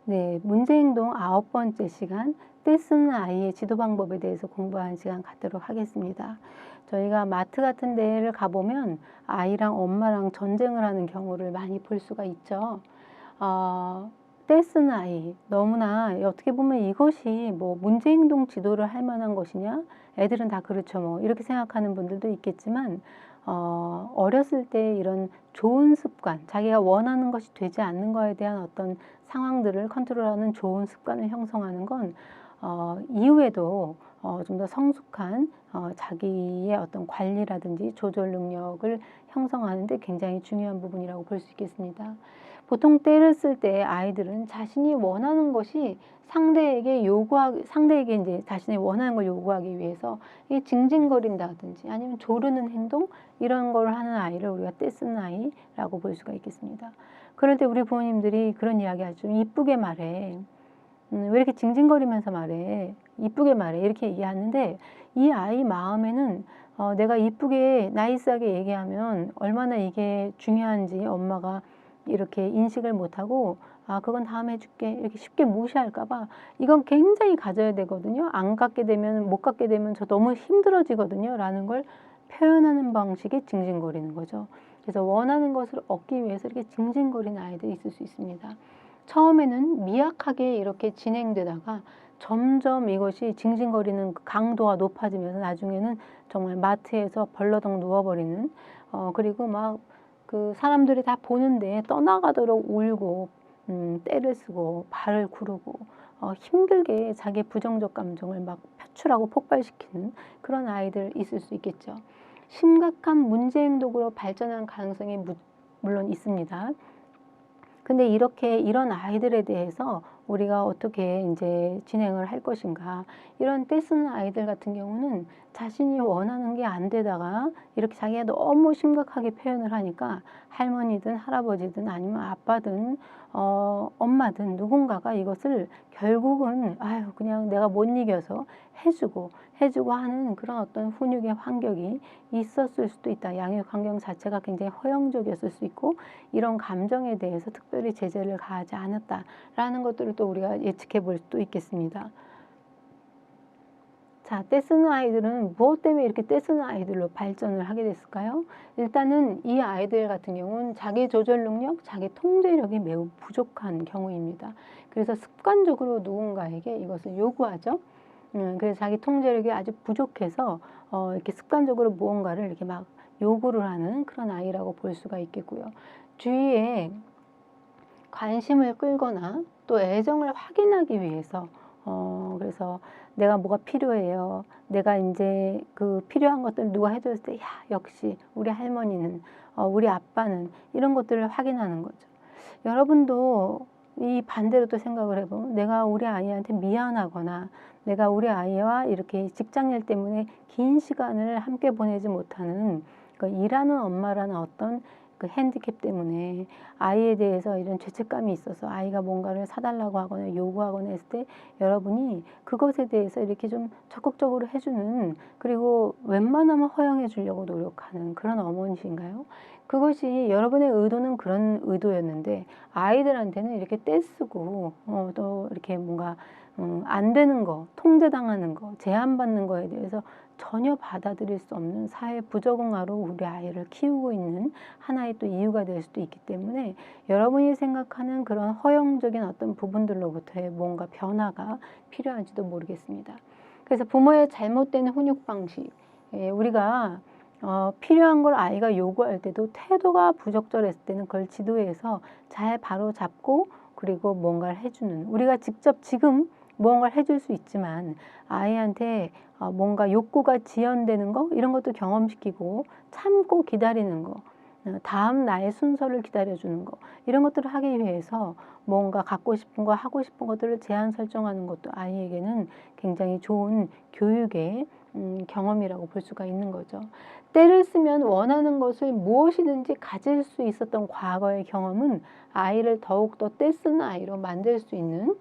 네, 문제행동 9번째 시간, 떼쓰는 아이의 지도 방법에 대해서 공부하는 시간 갖도록 하겠습니다. 저희가 마트 같은 데를 가보면 아이랑 엄마랑 전쟁을 하는 경우를 많이 볼 수가 있죠. 떼쓰는 아이, 너무나 어떻게 보면 이것이 뭐 문제행동 지도를 할 만한 것이냐? 애들은 다 그렇죠. 뭐 이렇게 생각하는 분들도 있겠지만 어렸을 때 이런 좋은 습관, 자기가 원하는 것이 되지 않는 거에 대한 어떤 상황들을 컨트롤하는 좋은 습관을 형성하는 건 이후에도 좀 더 성숙한 자기의 어떤 관리라든지 조절 능력을 형성하는 데 굉장히 중요한 부분이라고 볼 수 있겠습니다. 보통 때를 쓸 때 아이들은 자신이 원하는 것이 상대에게 이제 자신이 원하는 걸 요구하기 위해서 이게 징징거린다든지 아니면 조르는 행동 이런 걸 하는 아이를 우리가 떼쓰는 아이라고 볼 수가 있겠습니다. 그럴 때 우리 부모님들이 그런 이야기 하죠. 이쁘게 말해. 왜 이렇게 징징거리면서 말해? 이쁘게 말해. 이렇게 얘기하는데 이 아이 마음에는 내가 이쁘게 나이스하게 얘기하면 얼마나 이게 중요한지 엄마가 이렇게 인식을 못하고 그건 다음에 해줄게 이렇게 쉽게 무시할까 봐 이건 굉장히 가져야 되거든요. 안 갖게 되면 못 갖게 되면 저 너무 힘들어지거든요 라는 걸 표현하는 방식이 징징거리는 거죠. 그래서 원하는 것을 얻기 위해서 이렇게 징징거리는 아이들이 있을 수 있습니다. 처음에는 미약하게 이렇게 진행되다가 점점 이것이 징징거리는 강도가 높아지면서 나중에는 정말 마트에서 벌러덩 누워버리는 그리고 막 그 사람들이 다 보는데 떠나가도록 울고 떼를 쓰고 발을 구르고 힘들게 자기의 부정적 감정을 막 표출하고 폭발시키는 그런 아이들 있을 수 있겠죠. 심각한 문제 행동으로 발전한 가능성이 물론 있습니다. 근데 이런 아이들에 대해서 우리가 어떻게 이제 진행을 할 것인가. 이런 떼쓰는 아이들 같은 경우는 자신이 원하는 게 안 되다가 이렇게 자기가 너무 심각하게 표현을 하니까 할머니든 할아버지든 아니면 아빠든 엄마든 누군가가 이것을 결국은 아유 그냥 내가 못 이겨서 해주고 하는 그런 어떤 훈육의 환경이 있었을 수도 있다. 양육 환경 자체가 굉장히 허용적이었을 수 있고 이런 감정에 대해서 특별히 제재를 가하지 않았다라는 것들을 또 우리가 예측해 볼 수도 있겠습니다. 자, 떼쓰는 아이들은 무엇 때문에 이렇게 떼쓰는 아이들로 발전을 하게 됐을까요? 일단은 이 아이들 같은 경우는 자기 조절 능력, 자기 통제력이 매우 부족한 경우입니다. 그래서 습관적으로 누군가에게 이것을 요구하죠. 그래서 자기 통제력이 아주 부족해서 이렇게 습관적으로 무언가를 이렇게 막 요구를 하는 그런 아이라고 볼 수가 있겠고요. 주위에 관심을 끌거나 또 애정을 확인하기 위해서 그래서 내가 뭐가 필요해요. 내가 이제 그 필요한 것들 누가 해줬을 때, 야, 역시 우리 할머니는, 우리 아빠는 이런 것들을 확인하는 거죠. 여러분도 이 반대로 또 생각을 해보면 내가 우리 아이한테 미안하거나 내가 우리 아이와 이렇게 직장일 때문에 긴 시간을 함께 보내지 못하는 그 일하는 엄마라는 어떤 그 핸디캡 때문에 아이에 대해서 이런 죄책감이 있어서 아이가 뭔가를 사달라고 하거나 요구하거나 했을 때 여러분이 그것에 대해서 이렇게 좀 적극적으로 해주는 그리고 웬만하면 허용해 주려고 노력하는 그런 어머니신가요? 그것이 여러분의 의도는 그런 의도였는데 아이들한테는 이렇게 떼쓰고 또 이렇게 뭔가 안 되는 거, 통제당하는 거, 제한받는 거에 대해서 전혀 받아들일 수 없는 사회 부적응아로 우리 아이를 키우고 있는 하나의 또 이유가 될 수도 있기 때문에 여러분이 생각하는 그런 허용적인 어떤 부분들로부터의 뭔가 변화가 필요한지도 모르겠습니다. 그래서 부모의 잘못된 훈육 방식, 우리가 필요한 걸 아이가 요구할 때도 태도가 부적절했을 때는 그걸 지도해서 잘 바로잡고 그리고 뭔가를 해주는 우리가 직접 지금 무언가를 해줄 수 있지만 아이한테 뭔가 욕구가 지연되는 거 이런 것도 경험시키고 참고 기다리는 거 다음 나의 순서를 기다려주는 거 이런 것들을 하기 위해서 뭔가 갖고 싶은 거 하고 싶은 것들을 제한 설정하는 것도 아이에게는 굉장히 좋은 교육의 경험이라고 볼 수가 있는 거죠. 때를 쓰면 원하는 것을 무엇이든지 가질 수 있었던 과거의 경험은 아이를 더욱더 떼쓰는 아이로 만들 수 있는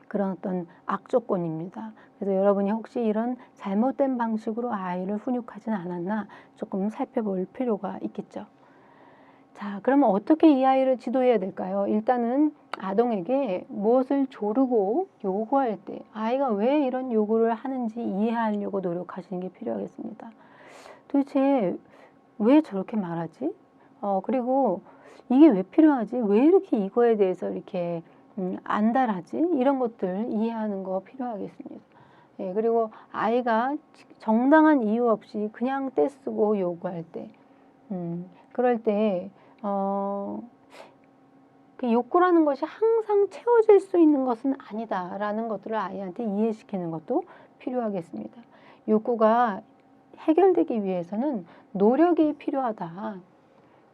그런 어떤 악조건입니다. 그래서 여러분이 혹시 이런 잘못된 방식으로 아이를 훈육하진 않았나 조금 살펴볼 필요가 있겠죠. 자, 그러면 어떻게 이 아이를 지도해야 될까요? 일단은 아동에게 무엇을 조르고 요구할 때 아이가 왜 이런 요구를 하는지 이해하려고 노력하시는 게 필요하겠습니다. 도대체 왜 저렇게 말하지? 그리고 이게 왜 필요하지? 왜 이렇게 이거에 대해서 이렇게 안달하지? 이런 것들 이해하는 거 필요하겠습니다. 예, 그리고 아이가 정당한 이유 없이 그냥 떼쓰고 요구할 때, 그럴 때, 그 욕구라는 것이 항상 채워질 수 있는 것은 아니다라는 것들을 아이한테 이해시키는 것도 필요하겠습니다. 욕구가 해결되기 위해서는 노력이 필요하다.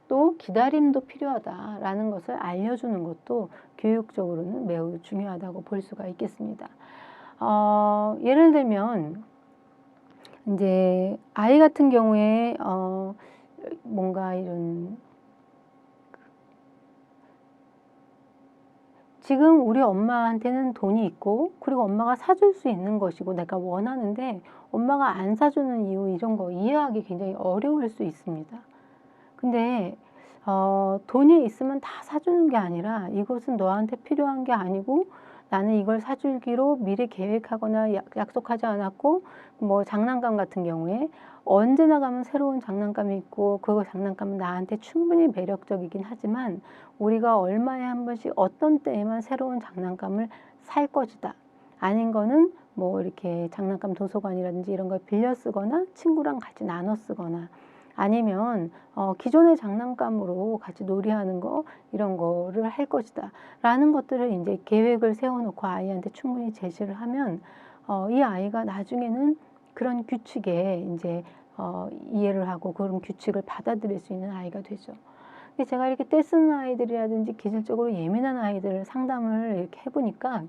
또 기다림도 필요하다라는 것을 알려주는 것도 교육적으로는 매우 중요하다고 볼 수가 있겠습니다. 예를 들면 이제 아이 같은 경우에 뭔가 이런 지금 우리 엄마한테는 돈이 있고 그리고 엄마가 사줄 수 있는 것이고 내가 원하는데 엄마가 안 사주는 이유 이런 거 이해하기 굉장히 어려울 수 있습니다. 근데 돈이 있으면 다 사주는 게 아니라 이것은 너한테 필요한 게 아니고 나는 이걸 사주기로 미리 계획하거나 약속하지 않았고 뭐 장난감 같은 경우에 언제나 가면 새로운 장난감이 있고 그 장난감은 나한테 충분히 매력적이긴 하지만 우리가 얼마에 한 번씩 어떤 때에만 새로운 장난감을 살 것이다. 아닌 거는 뭐 이렇게 장난감 도서관이라든지 이런 걸 빌려 쓰거나 친구랑 같이 나눠 쓰거나 아니면 기존의 장난감으로 같이 놀이하는 거 이런 거를 할 것이다 라는 것들을 이제 계획을 세워놓고 아이한테 충분히 제시를 하면 이 아이가 나중에는 그런 규칙에 이제 이해를 하고 그런 규칙을 받아들일 수 있는 아이가 되죠. 근데 제가 이렇게 떼쓰는 아이들이라든지 기질적으로 예민한 아이들 상담을 이렇게 해보니까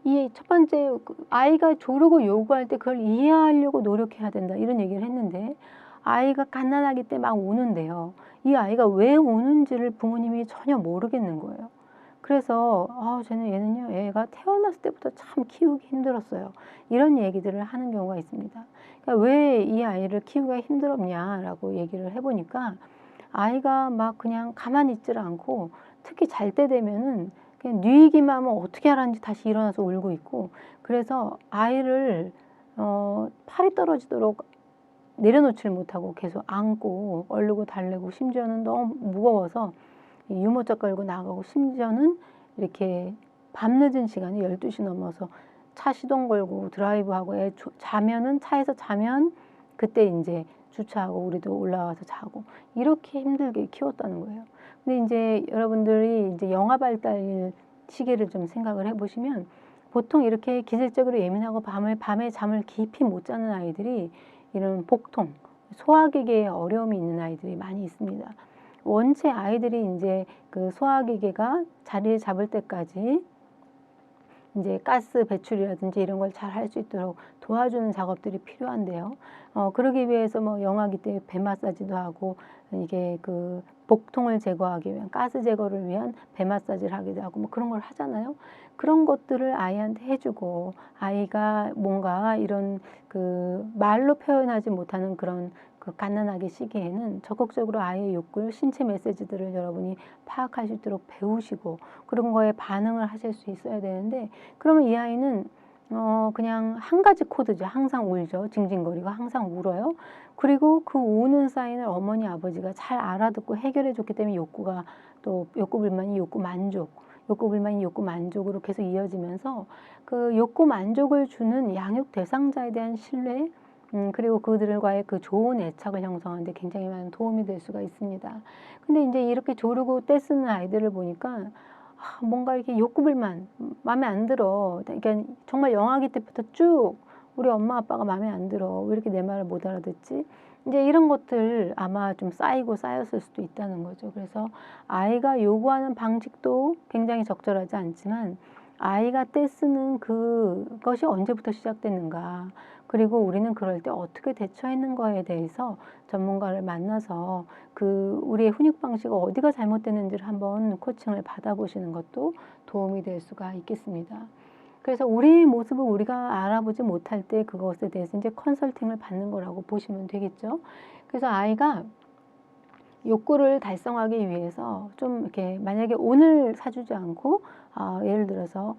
이 첫 번째 아이가 조르고 요구할 때 그걸 이해하려고 노력해야 된다 이런 얘기를 했는데 아이가 갓난아기 때 막 우는데요. 이 아이가 왜 우는지를 부모님이 전혀 모르겠는 거예요. 그래서 얘는요 애가 태어났을 때부터 참 키우기 힘들었어요. 이런 얘기들을 하는 경우가 있습니다. 그러니까 왜 이 아이를 키우기가 힘들었냐라고 얘기를 해보니까 아이가 막 그냥 가만히 있질 않고 특히 잘 때 되면은 그냥 뉘기만 하면 어떻게 하라는지 다시 일어나서 울고 있고 그래서 아이를 팔이 떨어지도록 내려놓지를 못하고 계속 안고 얼르고 달래고 심지어는 너무 무거워서 유모차 끌고 나가고 심지어는 이렇게 밤늦은 시간에 12시 넘어서 차 시동 걸고 드라이브하고 애 자면은 차에서 자면 그때 이제 주차하고 우리도 올라와서 자고 이렇게 힘들게 키웠다는 거예요. 근데 이제 여러분들이 이제 영아 발달 시기를 좀 생각을 해보시면 보통 이렇게 기질적으로 예민하고 밤에 잠을 깊이 못 자는 아이들이 이런 복통, 소화기계에 어려움이 있는 아이들이 많이 있습니다. 원체 아이들이 이제 그 소화기계가 자리를 잡을 때까지 이제 가스 배출이라든지 이런 걸 잘 할 수 있도록 도와주는 작업들이 필요한데요. 그러기 위해서 뭐 영아기 때 배 마사지도 하고 이게 그 복통을 제거하기 위한 가스 제거를 위한 배 마사지를 하기도 하고 뭐 그런 걸 하잖아요. 그런 것들을 아이한테 해주고 아이가 뭔가 이런 그 말로 표현하지 못하는 그런 그 갓난아기 시기에는 적극적으로 아이의 욕구를 신체 메시지들을 여러분이 파악할 수 있도록 배우시고 그런 거에 반응을 하실 수 있어야 되는데 그러면 이 아이는 그냥 한 가지 코드죠. 항상 울죠. 징징거리고 항상 울어요. 그리고 그 우는 사인을 어머니 아버지가 잘 알아듣고 해결해 줬기 때문에 욕구가 또 욕구 불만이 욕구 만족 욕구 불만이 욕구 만족으로 계속 이어지면서 그 욕구 만족을 주는 양육 대상자에 대한 신뢰 그리고 그들과의 그 좋은 애착을 형성하는 데 굉장히 많은 도움이 될 수가 있습니다. 근데 이제 이렇게 조르고 떼쓰는 아이들을 보니까 뭔가 이렇게 욕구불만 마음에 안 들어. 그러니까 정말 영아기 때부터 쭉 우리 엄마 아빠가 마음에 안 들어. 왜 이렇게 내 말을 못 알아듣지? 이제 이런 것들 아마 좀 쌓이고 쌓였을 수도 있다는 거죠. 그래서 아이가 요구하는 방식도 굉장히 적절하지 않지만 아이가 떼쓰는 그것이 언제부터 시작됐는가 그리고 우리는 그럴 때 어떻게 대처했는 거에 대해서 전문가를 만나서 그 우리의 훈육 방식이 어디가 잘못됐는지를 한번 코칭을 받아보시는 것도 도움이 될 수가 있겠습니다. 그래서 우리의 모습을 우리가 알아보지 못할 때 그것에 대해서 이제 컨설팅을 받는 거라고 보시면 되겠죠. 그래서 아이가 욕구를 달성하기 위해서 좀 이렇게 만약에 오늘 사주지 않고 예를 들어서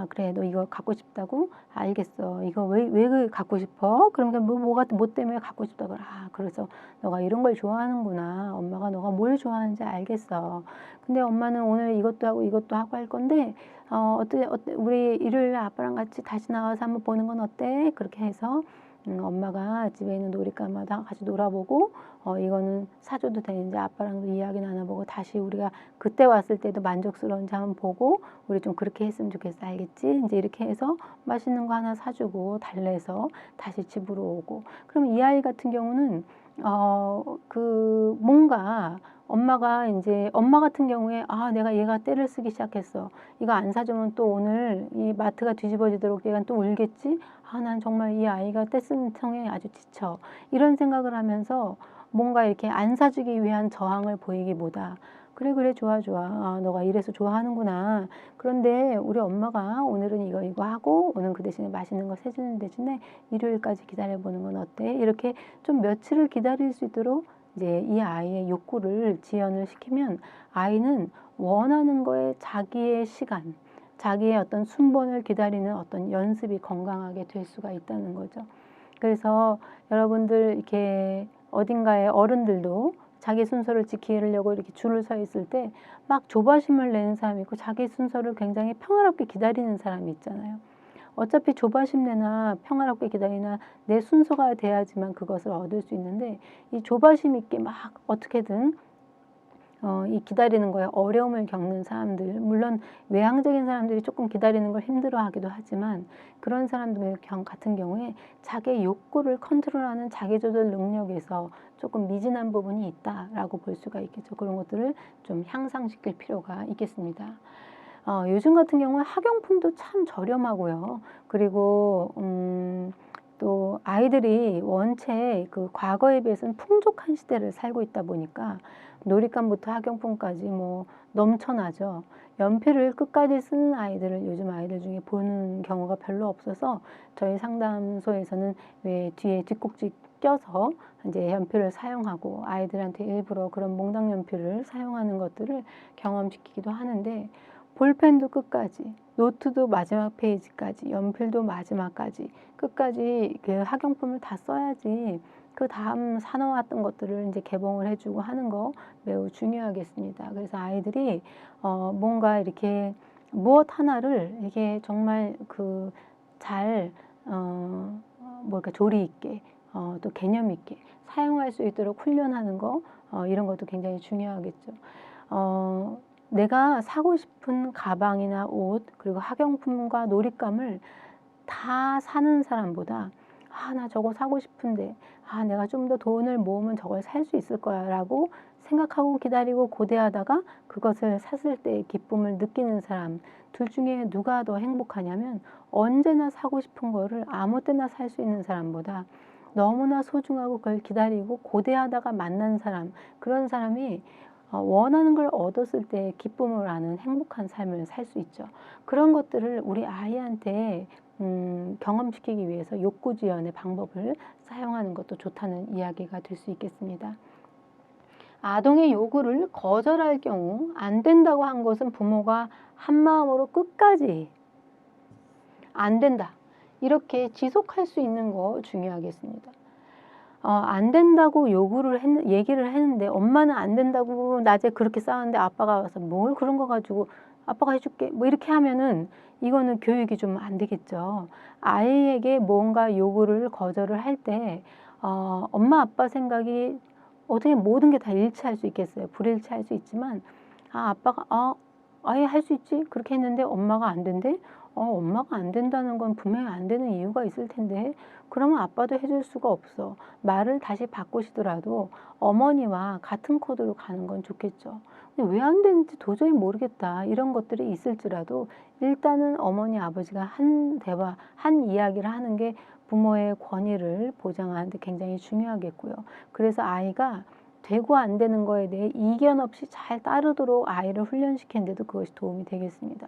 그래 너 이거 갖고 싶다고 알겠어 이거 왜 갖고 싶어 그러니까 뭐 때문에 갖고 싶다 그래 그래서 너가 이런 걸 좋아하는구나 엄마가 너가 뭘 좋아하는지 알겠어 근데 엄마는 오늘 이것도 하고 할 건데 어때 우리 일요일에 아빠랑 같이 다시 나와서 한번 보는 건 어때 그렇게 해서 엄마가 집에 있는 놀이감마다 같이 놀아보고 이거는 사줘도 되는지 아빠랑도 이야기 나눠보고 다시 우리가 그때 왔을 때도 만족스러운지 한번 보고 우리 좀 그렇게 했으면 좋겠어 알겠지? 이제 이렇게 해서 맛있는 거 하나 사주고 달래서 다시 집으로 오고 그럼 이 아이 같은 경우는 그 뭔가 엄마가 이제 엄마 같은 경우에 내가 얘가 떼를 쓰기 시작했어 이거 안 사주면 또 오늘 이 마트가 뒤집어지도록 얘가 또 울겠지 난 정말 이 아이가 떼 쓰는 성에 아주 지쳐 이런 생각을 하면서 뭔가 이렇게 안 사주기 위한 저항을 보이기보다 그래 좋아 너가 이래서 좋아하는구나 그런데 우리 엄마가 오늘은 이거 하고 오늘 그 대신에 맛있는 거 사주는 대신에 일요일까지 기다려보는 건 어때 이렇게 좀 며칠을 기다릴 수 있도록 이제 이 아이의 욕구를 지연을 시키면 아이는 원하는 거에 자기의 시간 자기의 어떤 순번을 기다리는 어떤 연습이 건강하게 될 수가 있다는 거죠. 그래서 여러분들 이렇게 어딘가에 어른들도 자기 순서를 지키려고 이렇게 줄을 서 있을 때 막 조바심을 내는 사람이 있고 자기 순서를 굉장히 평화롭게 기다리는 사람이 있잖아요. 어차피 조바심 내나 평화롭게 기다리나 내 순서가 돼야지만 그것을 얻을 수 있는데 이 조바심 있게 막 어떻게든 이 기다리는 거에 어려움을 겪는 사람들 물론 외향적인 사람들이 조금 기다리는 걸 힘들어하기도 하지만 그런 사람들 같은 경우에 자기의 욕구를 컨트롤하는 자기조절 능력에서 조금 미진한 부분이 있다라고 볼 수가 있겠죠. 그런 것들을 좀 향상시킬 필요가 있겠습니다. 요즘 같은 경우는 학용품도 참 저렴하고요. 그리고 또 아이들이 원체 그 과거에 비해서는 풍족한 시대를 살고 있다 보니까 놀잇감부터 학용품까지 뭐 넘쳐나죠. 연필을 끝까지 쓰는 아이들을 요즘 아이들 중에 보는 경우가 별로 없어서 저희 상담소에서는 왜 뒤에 뒷꼭지 껴서 이제 연필을 사용하고 아이들한테 일부러 그런 몽당 연필을 사용하는 것들을 경험시키기도 하는데 볼펜도 끝까지, 노트도 마지막 페이지까지, 연필도 마지막까지 끝까지 그 학용품을 다 써야지 그 다음 사놓았던 것들을 이제 개봉을 해주고 하는 거 매우 중요하겠습니다. 그래서 아이들이 뭔가 이렇게 무엇 하나를 이게 정말 그 잘 뭐랄까 조리 있게 또 개념 있게 사용할 수 있도록 훈련하는 거 이런 것도 굉장히 중요하겠죠. 내가 사고 싶은 가방이나 옷 그리고 학용품과 놀잇감을 다 사는 사람보다 나 저거 사고 싶은데 내가 좀 더 돈을 모으면 저걸 살 수 있을 거야 라고 생각하고 기다리고 고대하다가 그것을 샀을 때의 기쁨을 느끼는 사람 둘 중에 누가 더 행복하냐면 언제나 사고 싶은 거를 아무 때나 살 수 있는 사람보다 너무나 소중하고 그걸 기다리고 고대하다가 만난 사람 그런 사람이 원하는 걸 얻었을 때 기쁨을 아는 행복한 삶을 살 수 있죠. 그런 것들을 우리 아이한테 경험시키기 위해서 욕구지연의 방법을 사용하는 것도 좋다는 이야기가 될 수 있겠습니다. 아동의 요구를 거절할 경우 안 된다고 한 것은 부모가 한마음으로 끝까지 안 된다. 이렇게 지속할 수 있는 거 중요하겠습니다. 안 된다고 얘기를 했는데 엄마는 안 된다고 낮에 그렇게 싸웠는데 아빠가 와서 뭘 그런 거 가지고 아빠가 해줄게 뭐 이렇게 하면은 이거는 교육이 좀 안 되겠죠. 아이에게 뭔가 요구를 거절을 할 때 엄마 아빠 생각이 어떻게 모든 게 다 일치할 수 있겠어요. 불일치할 수 있지만 아빠가 아예 할 수 있지 그렇게 했는데 엄마가 안 된대. 엄마가 안 된다는 건 분명히 안 되는 이유가 있을 텐데 그러면 아빠도 해줄 수가 없어. 말을 다시 바꾸시더라도 어머니와 같은 코드로 가는 건 좋겠죠. 근데 왜 안 되는지 도저히 모르겠다. 이런 것들이 있을지라도 일단은 어머니 아버지가 한 대화, 한 이야기를 하는 게 부모의 권위를 보장하는 데 굉장히 중요하겠고요. 그래서 아이가 되고 안 되는 거에 대해 이견 없이 잘 따르도록 아이를 훈련시키는 데도 그것이 도움이 되겠습니다.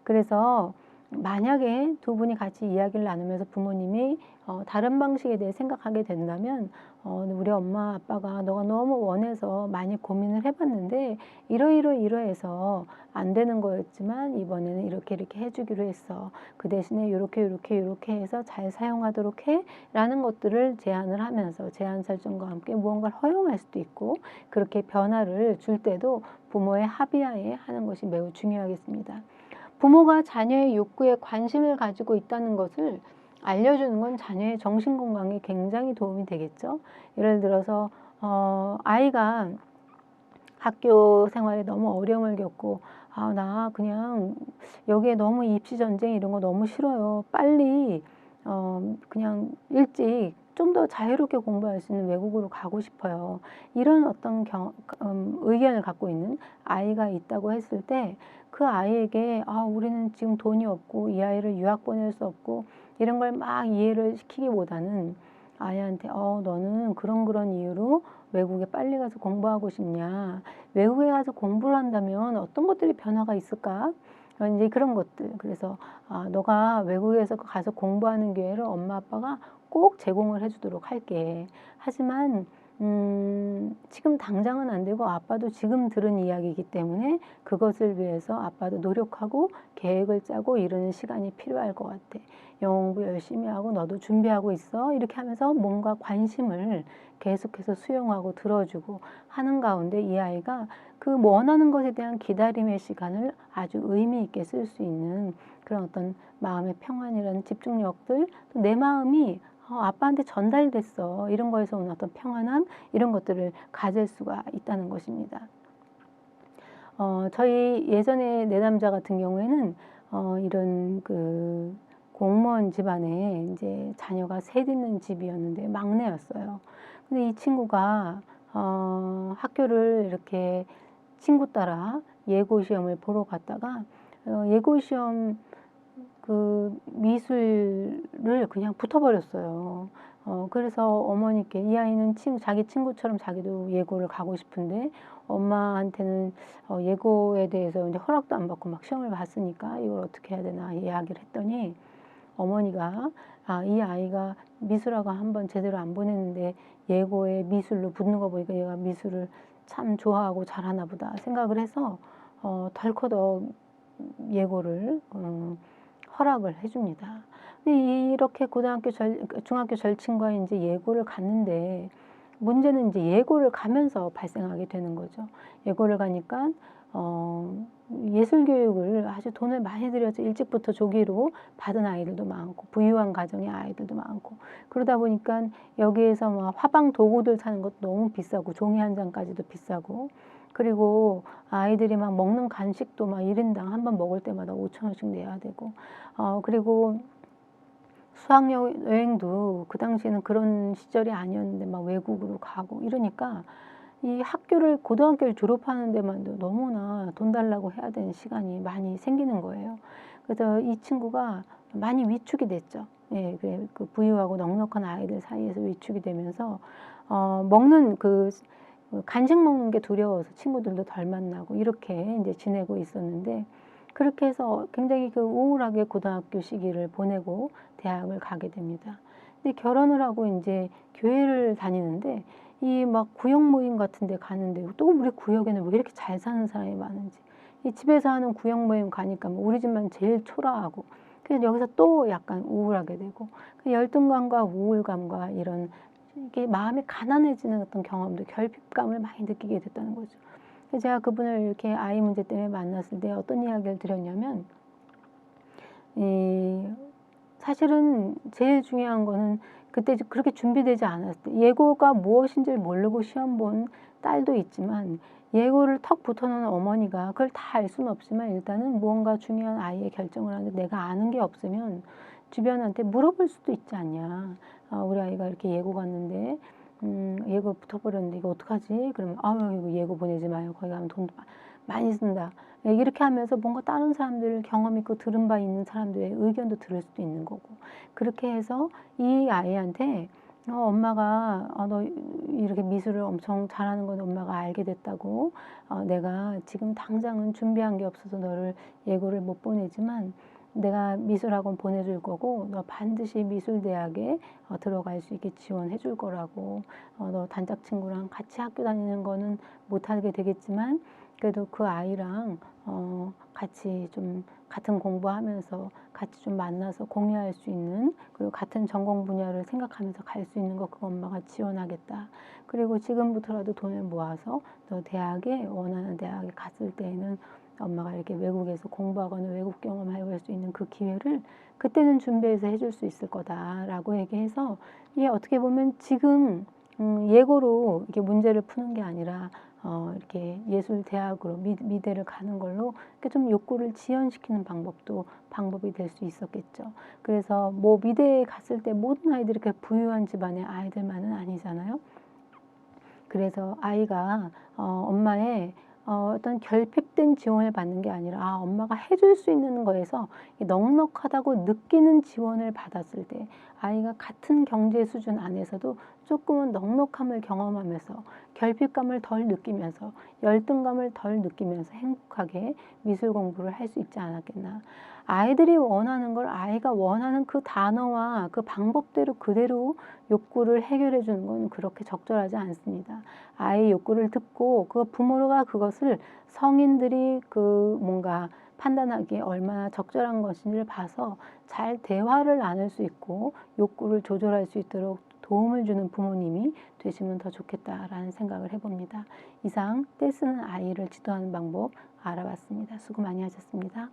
그래서 만약에 두 분이 같이 이야기를 나누면서 부모님이 다른 방식에 대해 생각하게 된다면 우리 엄마 아빠가 너가 너무 원해서 많이 고민을 해봤는데 이러이러해서 안 되는 거였지만 이번에는 이렇게 이렇게 해주기로 했어. 그 대신에 이렇게 해서 잘 사용하도록 해 라는 것들을 제안을 하면서 제안 설정과 함께 무언가를 허용할 수도 있고, 그렇게 변화를 줄 때도 부모의 합의하에 하는 것이 매우 중요하겠습니다. 부모가 자녀의 욕구에 관심을 가지고 있다는 것을 알려주는 건 자녀의 정신건강에 굉장히 도움이 되겠죠. 예를 들어서 아이가 학교 생활에 너무 어려움을 겪고 나 그냥 여기에 너무 입시 전쟁 이런 거 너무 싫어요. 빨리 그냥 일찍 좀 더 자유롭게 공부할 수 있는 외국으로 가고 싶어요. 이런 어떤 의견을 갖고 있는 아이가 있다고 했을 때 그 아이에게 우리는 지금 돈이 없고 이 아이를 유학 보낼 수 없고 이런 걸 막 이해를 시키기보다는 아이한테 너는 그런 이유로 외국에 빨리 가서 공부하고 싶냐? 외국에 가서 공부를 한다면 어떤 것들이 변화가 있을까? 이제 그런 것들. 그래서 너가 외국에서 가서 공부하는 기회를 엄마 아빠가 꼭 제공을 해주도록 할게. 하지만 지금 당장은 안 되고 아빠도 지금 들은 이야기이기 때문에 그것을 위해서 아빠도 노력하고 계획을 짜고 이러는 시간이 필요할 것 같아. 영어 공부 열심히 하고 너도 준비하고 있어. 이렇게 하면서 뭔가 관심을 계속해서 수용하고 들어주고 하는 가운데 이 아이가 그 원하는 것에 대한 기다림의 시간을 아주 의미 있게 쓸 수 있는 그런 어떤 마음의 평안이라는 집중력들, 또 내 마음이 아빠한테 전달됐어. 이런 거에서 오는 어떤 평안함, 이런 것들을 가질 수가 있다는 것입니다. 저희 예전에 내남자 같은 경우에는 이런 그 공무원 집안에 이제 자녀가 셋 있는 집이었는데 막내였어요. 근데 이 친구가 학교를 이렇게 친구 따라 예고 시험을 보러 갔다가 예고 시험 그 미술을 그냥 붙어버렸어요. 그래서 어머니께 이 아이는 자기 친구처럼 자기도 예고를 가고 싶은데 엄마한테는 예고에 대해서 이제 허락도 안 받고 막 시험을 봤으니까 이걸 어떻게 해야 되나 이야기를 했더니 어머니가 이 아이가 미술학원 한번 제대로 안 보냈는데 예고에 미술로 붙는 거 보니까 얘가 미술을 참 좋아하고 잘하나 보다 생각을 해서 덜커덕 예고를 허락을 해줍니다. 근데 이렇게 중학교 절친과 이제 예고를 갔는데 문제는 이제 예고를 가면서 발생하게 되는 거죠. 예고를 가니까 예술 교육을 아주 돈을 많이 들여서 일찍부터 조기로 받은 아이들도 많고 부유한 가정의 아이들도 많고 그러다 보니까 여기에서 막 화방 도구들 사는 것도 너무 비싸고 종이 한 장까지도 비싸고 그리고 아이들이 막 먹는 간식도 막 1인당 한 번 먹을 때마다 5,000원씩 내야 되고 그리고 수학여행도 그 당시에는 그런 시절이 아니었는데 막 외국으로 가고 이러니까 이 고등학교를 졸업하는 데만도 너무나 돈 달라고 해야 되는 시간이 많이 생기는 거예요. 그래서 이 친구가 많이 위축이 됐죠. 예, 그 부유하고 넉넉한 아이들 사이에서 위축이 되면서 간식 먹는 게 두려워서 친구들도 덜 만나고 이렇게 이제 지내고 있었는데 그렇게 해서 굉장히 그 우울하게 고등학교 시기를 보내고 대학을 가게 됩니다. 근데 결혼을 하고 이제 교회를 다니는데 이 막 구역 모임 같은 데 가는데 또 우리 구역에는 왜 이렇게 잘 사는 사람이 많은지 이 집에서 하는 구역 모임 가니까 뭐 우리 집만 제일 초라하고 그래서 여기서 또 약간 우울하게 되고 그 열등감과 우울감과 이런 이게 마음이 가난해지는 어떤 경험도 결핍감을 많이 느끼게 됐다는 거죠. 그래서 제가 그분을 이렇게 아이 문제 때문에 만났을 때 어떤 이야기를 드렸냐면 사실은 제일 중요한 거는 그때 그렇게 준비되지 않았을 때 예고가 무엇인지를 모르고 시험 본 딸도 있지만 예고를 턱 붙여놓은 어머니가 그걸 다 알 수는 없지만 일단은 무언가 중요한 아이의 결정을 하는데 내가 아는 게 없으면 주변한테 물어볼 수도 있지 않냐. 우리 아이가 이렇게 예고 갔는데 예고 붙어버렸는데 이거 어떡하지? 그러면 이거 예고 보내지 마요. 거기 가면 돈 많이 쓴다. 이렇게 하면서 뭔가 다른 사람들 경험 있고 들은 바 있는 사람들의 의견도 들을 수도 있는 거고 그렇게 해서 이 아이한테 엄마가 너 이렇게 미술을 엄청 잘하는 건 엄마가 알게 됐다고 내가 지금 당장은 준비한 게 없어서 너를 예고를 못 보내지만 내가 미술학원 보내줄 거고 너 반드시 미술대학에 들어갈 수 있게 지원해 줄 거라고 너 단짝 친구랑 같이 학교 다니는 거는 못하게 되겠지만 그래도 그 아이랑 같이 좀 같은 공부하면서 같이 좀 만나서 공유할 수 있는 그리고 같은 전공 분야를 생각하면서 갈 수 있는 거 그거 엄마가 지원하겠다. 그리고 지금부터라도 돈을 모아서 너 대학에 원하는 대학에 갔을 때에는 엄마가 이렇게 외국에서 공부하거나 외국 경험할 수 있는 그 기회를 그때는 준비해서 해줄 수 있을 거다라고 얘기해서 이게 어떻게 보면 지금 예고로 이렇게 문제를 푸는 게 아니라 이렇게 예술 대학으로 미대를 가는 걸로 이렇게 좀 욕구를 지연시키는 방법이 될 수 있었겠죠. 그래서 뭐 미대에 갔을 때 모든 아이들이 이렇게 부유한 집안의 아이들만은 아니잖아요. 그래서 아이가 엄마의 어떤 결핍된 지원을 받는 게 아니라 엄마가 해줄 수 있는 거에서 넉넉하다고 느끼는 지원을 받았을 때 아이가 같은 경제 수준 안에서도 조금은 넉넉함을 경험하면서 결핍감을 덜 느끼면서 열등감을 덜 느끼면서 행복하게 미술 공부를 할 수 있지 않았겠나. 아이들이 원하는 걸 아이가 원하는 그 단어와 그 방법대로 그대로 욕구를 해결해 주는 건 그렇게 적절하지 않습니다. 아이의 욕구를 듣고 그 부모가 그것을 성인들이 그 뭔가 판단하기에 얼마나 적절한 것인지를 봐서 잘 대화를 나눌 수 있고 욕구를 조절할 수 있도록 도움을 주는 부모님이 되시면 더 좋겠다라는 생각을 해봅니다. 이상 떼쓰는 아이를 지도하는 방법 알아봤습니다. 수고 많이 하셨습니다.